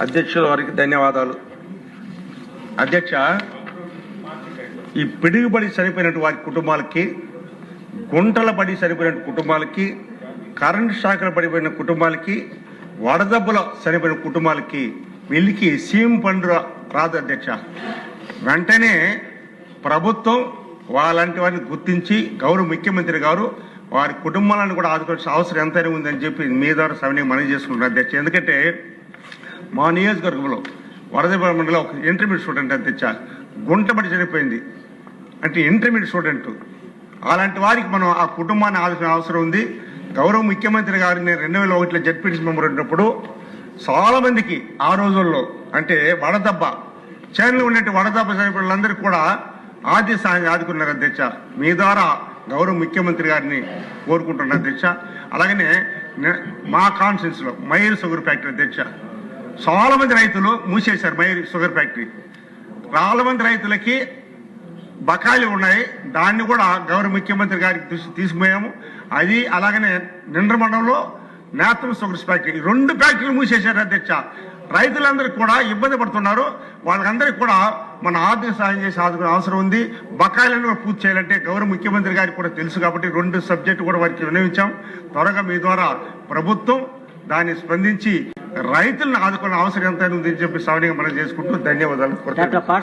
అధ్యక్షుల వారికి ధన్యవాదాలు. అధ్యక్ష, ఈ పిడుగుబడి చనిపోయినట్టు వారి కుటుంబాలకి, గుంటల పడి చనిపోయిన కుటుంబాలకి, కరెంటు షాకులు పడిపోయిన కుటుంబాలకి, వడదెబ్బలో చనిపోయిన కుటుంబాలకి వీళ్ళకి సీఎం ఫండ్ రాదు అధ్యక్ష. వెంటనే ప్రభుత్వం వాళ్ళంటి వారిని గుర్తించి గౌరవ ముఖ్యమంత్రి గారు వారి కుటుంబాలను కూడా ఆదుకోవాల్సిన అవసరం ఎంతైనా ఉందని చెప్పి మీ ద్వారా సవినీయంగా మనవి చేసుకుంటున్నారు అధ్యక్ష. ఎందుకంటే మా నియోజకవర్గంలో వరదెబ్బ మండలిలో ఒక ఇంటర్మీడియట్ స్టూడెంట్ అధ్యక్ష గుంటబడి చనిపోయింది. అంటే ఇంటర్మీడియట్ స్టూడెంట్. అలాంటి వారికి మనం ఆ కుటుంబాన్ని ఆదుకునే అవసరం ఉంది. గౌరవ ముఖ్యమంత్రి గారిని 2001లో జడ్పీటీసీ మెంబర్ ఉన్నప్పుడు చాలా మందికి ఆ రోజుల్లో అంటే వడదెబ్బ చేనులు ఉన్నట్టు వడదెబ్బ చనిపోయిన వాళ్ళందరికీ కూడా ఆర్థిక సాయంగా ఆదుకున్నారు అధ్యక్ష. మీ ద్వారా గౌరవ ముఖ్యమంత్రి గారిని కోరుకుంటున్నారు అధ్యక్ష. అలాగనే మా కాన్స్టిట్యూన్స్ లో మైర్ షుగర్ ఫ్యాక్టరీ అధ్యక్ష, చాలా మంది రైతులు మూసేశారు మైర్ షుగర్ ఫ్యాక్టరీ. చాలా మంది రైతులకి బకాయిలు ఉన్నాయి. దాన్ని కూడా గౌరవ ముఖ్యమంత్రి గారికి తీసుకుపోయాము. అది అలాగనే నిండ్ర మండలంలో నేత్రం షుగర్స్ ఫ్యాక్టరీ, 2 ఫ్యాక్టరీలు మూసేశారు అధ్యక్ష. రైతులందరికీ కూడా ఇబ్బంది పడుతున్నారు. వాళ్ళందరికీ కూడా మన ఆర్థిక సాయం చేసి ఆదుకునే అవసరం ఉంది. బకాయిలను కూడా పూర్తి చేయాలంటే గౌరవ ముఖ్యమంత్రి గారికి కూడా తెలుసు కాబట్టి 2 సబ్జెక్టు కూడా వారికి విన్నవించాం. త్వరగా మీ ద్వారా ప్రభుత్వం దాన్ని స్పందించి రైతులను ఆదుకునే అవసరం ఎంతైనా ఉందని చెప్పి సవినీయంగా మనం చేసుకుంటూ ధన్యవాదాలు.